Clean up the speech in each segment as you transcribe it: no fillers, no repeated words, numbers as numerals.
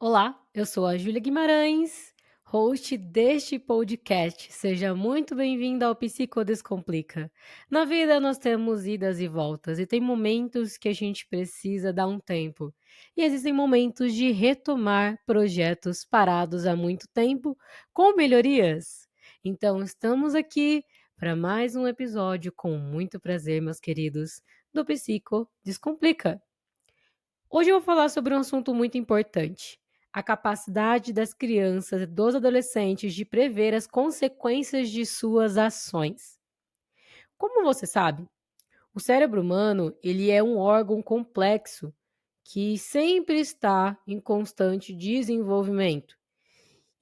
Olá, eu sou a Júlia Guimarães, host deste podcast. Seja muito bem-vinda ao Psicodescomplica. Na vida nós temos idas e voltas e tem momentos que a gente precisa dar um tempo. E existem momentos de retomar projetos parados há muito tempo com melhorias. Então estamos aqui para mais um episódio com muito prazer, meus queridos, do Psico Descomplica. Hoje eu vou falar sobre um assunto muito importante: a capacidade das crianças e dos adolescentes de prever as consequências de suas ações. Como você sabe, o cérebro humano, ele é um órgão complexo que sempre está em constante desenvolvimento.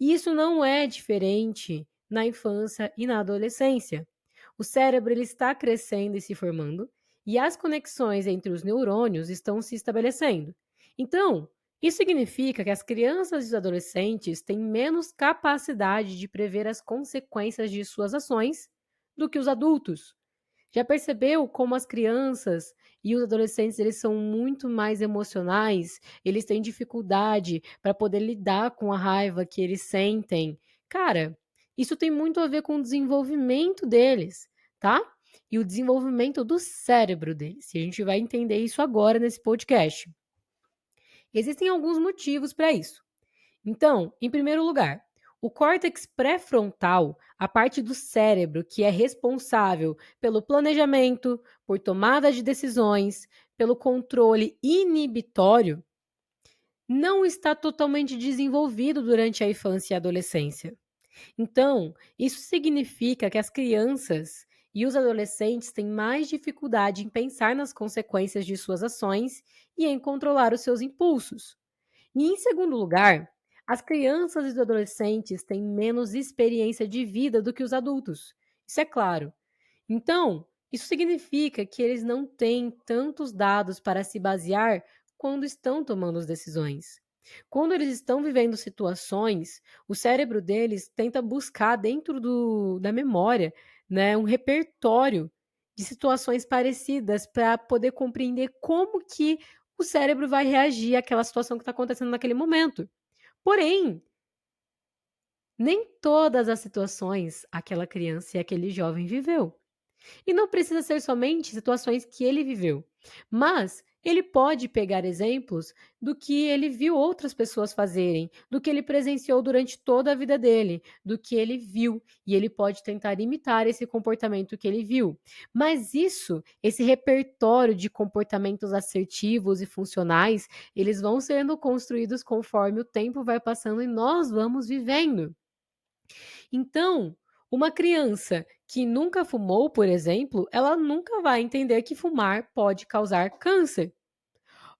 E isso não é diferente na infância e na adolescência. O cérebro ele está crescendo e se formando, e as conexões entre os neurônios estão se estabelecendo. Então, isso significa que as crianças e os adolescentes têm menos capacidade de prever as consequências de suas ações do que os adultos. Já percebeu como as crianças e os adolescentes, eles são muito mais emocionais, eles têm dificuldade para poder lidar com a raiva que eles sentem. Cara, isso tem muito a ver com o desenvolvimento deles, tá? E o desenvolvimento do cérebro deles. E a gente vai entender isso agora nesse podcast. Existem alguns motivos para isso. Então, em primeiro lugar, o córtex pré-frontal, a parte do cérebro que é responsável pelo planejamento, por tomada de decisões, pelo controle inibitório, não está totalmente desenvolvido durante a infância e a adolescência. Então, isso significa que as crianças e os adolescentes têm mais dificuldade em pensar nas consequências de suas ações e em controlar os seus impulsos. E em segundo lugar, as crianças e os adolescentes têm menos experiência de vida do que os adultos. Isso é claro. Então, isso significa que eles não têm tantos dados para se basear quando estão tomando as decisões. Quando eles estão vivendo situações, o cérebro deles tenta buscar dentro da memória, né, um repertório de situações parecidas para poder compreender como que o cérebro vai reagir àquela situação que está acontecendo naquele momento. Porém, nem todas as situações aquela criança e aquele jovem viveu. E não precisa ser somente situações que ele viveu, mas ele pode pegar exemplos do que ele viu outras pessoas fazerem, do que ele presenciou durante toda a vida dele, do que ele viu, e ele pode tentar imitar esse comportamento que ele viu. Mas isso, esse repertório de comportamentos assertivos e funcionais, eles vão sendo construídos conforme o tempo vai passando e nós vamos vivendo. Então, uma criança que nunca fumou, por exemplo, ela nunca vai entender que fumar pode causar câncer.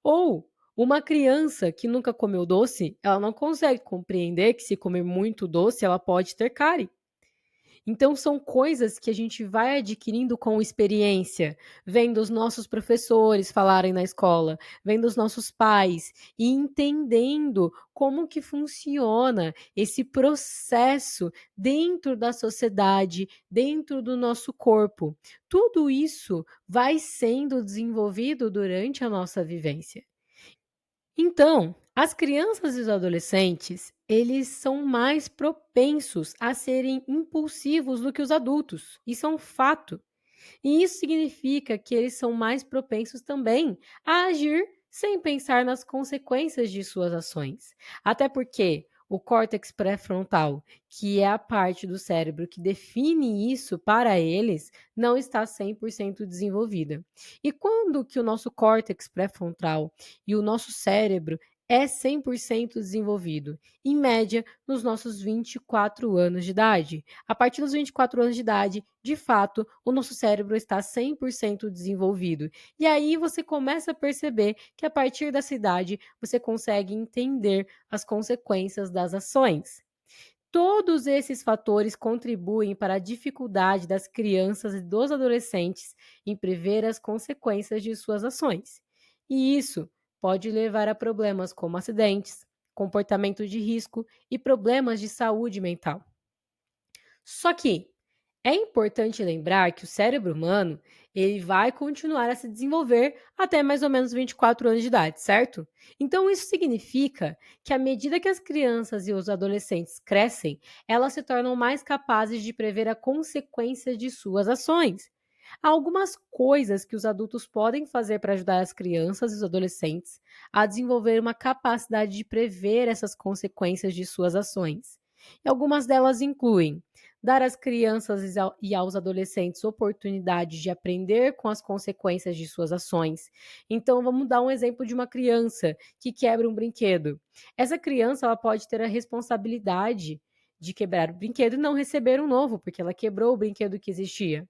Ou uma criança que nunca comeu doce, ela não consegue compreender que se comer muito doce, ela pode ter cárie. Então são coisas que a gente vai adquirindo com experiência, vendo os nossos professores falarem na escola, vendo os nossos pais e entendendo como que funciona esse processo dentro da sociedade, dentro do nosso corpo. Tudo isso vai sendo desenvolvido durante a nossa vivência. Então, as crianças e os adolescentes, eles são mais propensos a serem impulsivos do que os adultos. Isso é um fato. E isso significa que eles são mais propensos também a agir sem pensar nas consequências de suas ações. Até porque o córtex pré-frontal, que é a parte do cérebro que define isso para eles, não está 100% desenvolvida. E quando que o nosso córtex pré-frontal e o nosso cérebro é 100% desenvolvido? Em média, nos nossos 24 anos de idade. A partir dos 24 anos de idade, de fato, o nosso cérebro está 100% desenvolvido. E aí você começa a perceber que a partir dessa idade você consegue entender as consequências das ações. Todos esses fatores contribuem para a dificuldade das crianças e dos adolescentes em prever as consequências de suas ações. E isso pode levar a problemas como acidentes, comportamento de risco e problemas de saúde mental. Só que é importante lembrar que o cérebro humano, ele vai continuar a se desenvolver até mais ou menos 24 anos de idade, certo? Então, isso significa que à medida que as crianças e os adolescentes crescem, elas se tornam mais capazes de prever a consequência de suas ações. Há algumas coisas que os adultos podem fazer para ajudar as crianças e os adolescentes a desenvolver uma capacidade de prever essas consequências de suas ações. E algumas delas incluem dar às crianças e aos adolescentes oportunidade de aprender com as consequências de suas ações. Então, vamos dar um exemplo de uma criança que quebra um brinquedo. Essa criança ela pode ter a responsabilidade de quebrar o brinquedo e não receber um novo, porque ela quebrou o brinquedo que existia.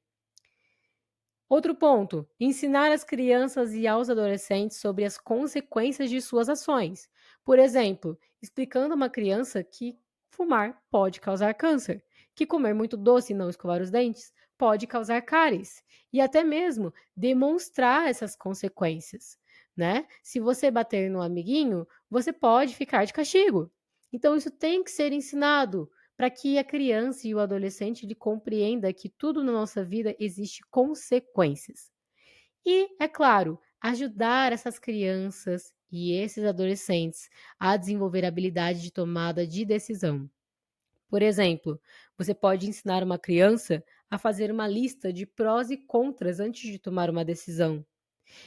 Outro ponto: ensinar às crianças e aos adolescentes sobre as consequências de suas ações. Por exemplo, explicando a uma criança que fumar pode causar câncer, que comer muito doce e não escovar os dentes pode causar cáries, e até mesmo demonstrar essas consequências, né? Se você bater no amiguinho, você pode ficar de castigo. Então isso tem que ser ensinado para que a criança e o adolescente ele compreenda que tudo na nossa vida existe consequências. E, é claro, ajudar essas crianças e esses adolescentes a desenvolver a habilidade de tomada de decisão. Por exemplo, você pode ensinar uma criança a fazer uma lista de prós e contras antes de tomar uma decisão.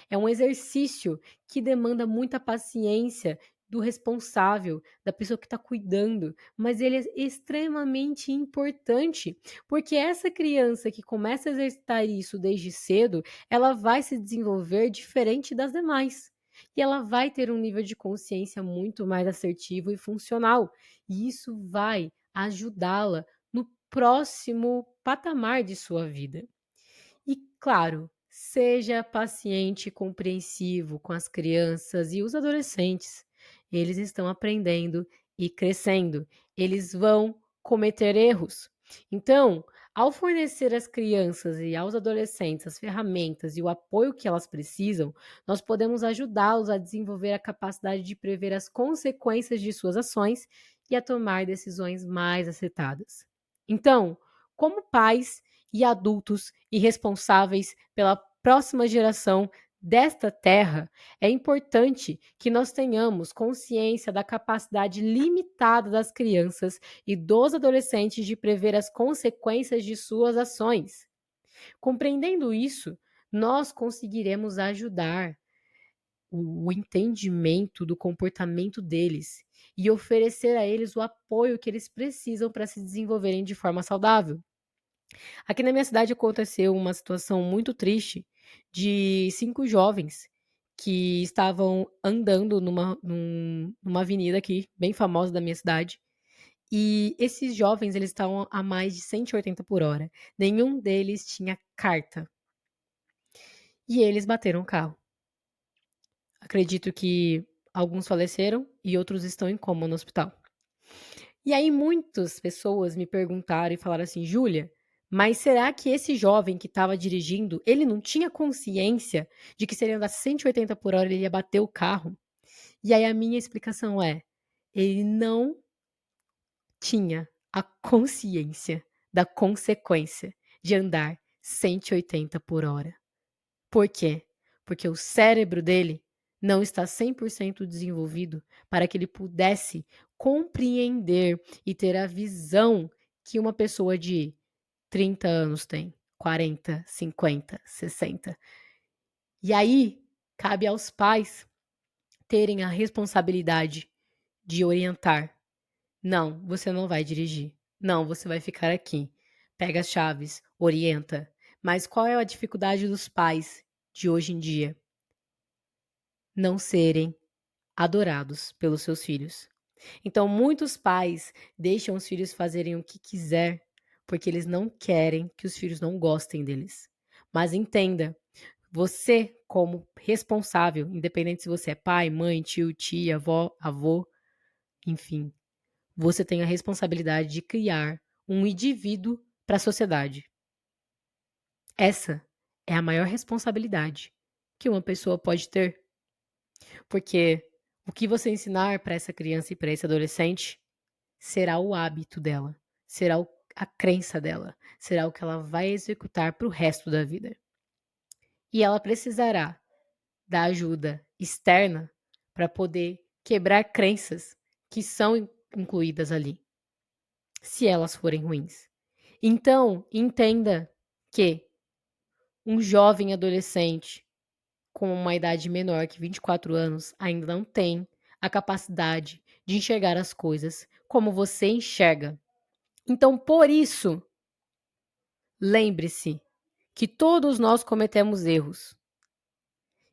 É um exercício que demanda muita paciência do responsável, da pessoa que está cuidando, mas ele é extremamente importante, porque essa criança que começa a exercitar isso desde cedo, ela vai se desenvolver diferente das demais. E ela vai ter um nível de consciência muito mais assertivo e funcional. E isso vai ajudá-la no próximo patamar de sua vida. E, claro, seja paciente e compreensivo com as crianças e os adolescentes. Eles estão aprendendo e crescendo. Eles vão cometer erros. Então, ao fornecer às crianças e aos adolescentes as ferramentas e o apoio que elas precisam, nós podemos ajudá-los a desenvolver a capacidade de prever as consequências de suas ações e a tomar decisões mais acertadas. Então, como pais e adultos e responsáveis pela próxima geração desta terra, é importante que nós tenhamos consciência da capacidade limitada das crianças e dos adolescentes de prever as consequências de suas ações. Compreendendo isso, nós conseguiremos ajudar o entendimento do comportamento deles e oferecer a eles o apoio que eles precisam para se desenvolverem de forma saudável. Aqui na minha cidade aconteceu uma situação muito triste de 5 jovens que estavam andando numa avenida aqui, bem famosa da minha cidade, e esses jovens eles estavam a mais de 180 por hora. Nenhum deles tinha carta e eles bateram o carro. Acredito que alguns faleceram e outros estão em coma no hospital. E aí muitas pessoas me perguntaram e falaram assim: "Júlia, mas será que esse jovem que estava dirigindo, ele não tinha consciência de que se ele andasse 180 por hora ele ia bater o carro?" E aí a minha explicação é: ele não tinha a consciência da consequência de andar 180 por hora. Por quê? Porque o cérebro dele não está 100% desenvolvido para que ele pudesse compreender e ter a visão que uma pessoa de 30 anos tem, 40, 50, 60. E aí, cabe aos pais terem a responsabilidade de orientar. Não, você não vai dirigir. Não, você vai ficar aqui. Pega as chaves, orienta. Mas qual é a dificuldade dos pais de hoje em dia? Não serem adorados pelos seus filhos. Então, muitos pais deixam os filhos fazerem o que quiser, porque eles não querem que os filhos não gostem deles. Mas entenda, você como responsável, independente se você é pai, mãe, tio, tia, avó, avô, enfim, você tem a responsabilidade de criar um indivíduo para a sociedade. Essa é a maior responsabilidade que uma pessoa pode ter. Porque o que você ensinar para essa criança e para esse adolescente será o hábito dela, será a crença dela, será o que ela vai executar para o resto da vida. E ela precisará da ajuda externa para poder quebrar crenças que são incluídas ali, se elas forem ruins. Então, entenda que um jovem adolescente com uma idade menor que 24 anos ainda não tem a capacidade de enxergar as coisas como você enxerga. Então, por isso, lembre-se que todos nós cometemos erros.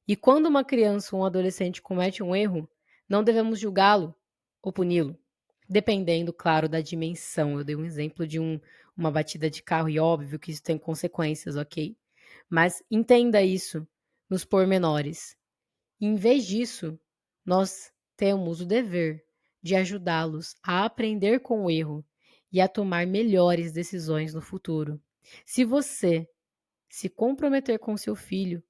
E quando uma criança ou um adolescente comete um erro, não devemos julgá-lo ou puni-lo, dependendo, claro, da dimensão. Eu dei um exemplo de uma batida de carro e óbvio que isso tem consequências, ok? Mas entenda isso nos pormenores. Em vez disso, nós temos o dever de ajudá-los a aprender com o erro e a tomar melhores decisões no futuro. Se você se comprometer com seu filho,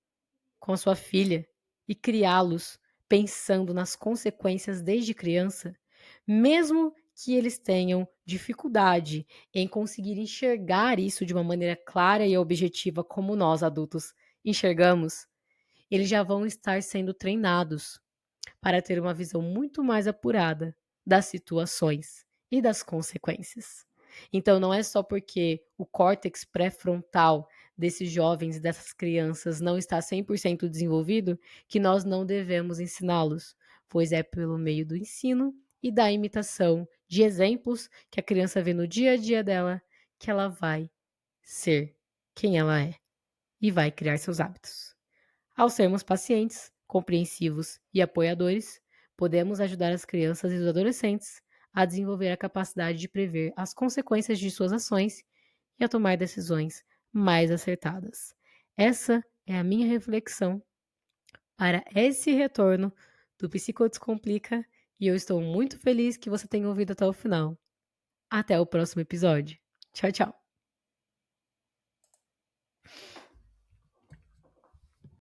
com a sua filha e criá-los pensando nas consequências desde criança, mesmo que eles tenham dificuldade em conseguir enxergar isso de uma maneira clara e objetiva como nós adultos enxergamos, eles já vão estar sendo treinados para ter uma visão muito mais apurada das situações e das consequências. Então, não é só porque o córtex pré-frontal desses jovens e dessas crianças não está 100% desenvolvido que nós não devemos ensiná-los, pois é pelo meio do ensino e da imitação de exemplos que a criança vê no dia a dia dela que ela vai ser quem ela é e vai criar seus hábitos. Ao sermos pacientes, compreensivos e apoiadores, podemos ajudar as crianças e os adolescentes a desenvolver a capacidade de prever as consequências de suas ações e a tomar decisões mais acertadas. Essa é a minha reflexão para esse retorno do Psicodescomplica e eu estou muito feliz que você tenha ouvido até o final. Até o próximo episódio. Tchau, tchau.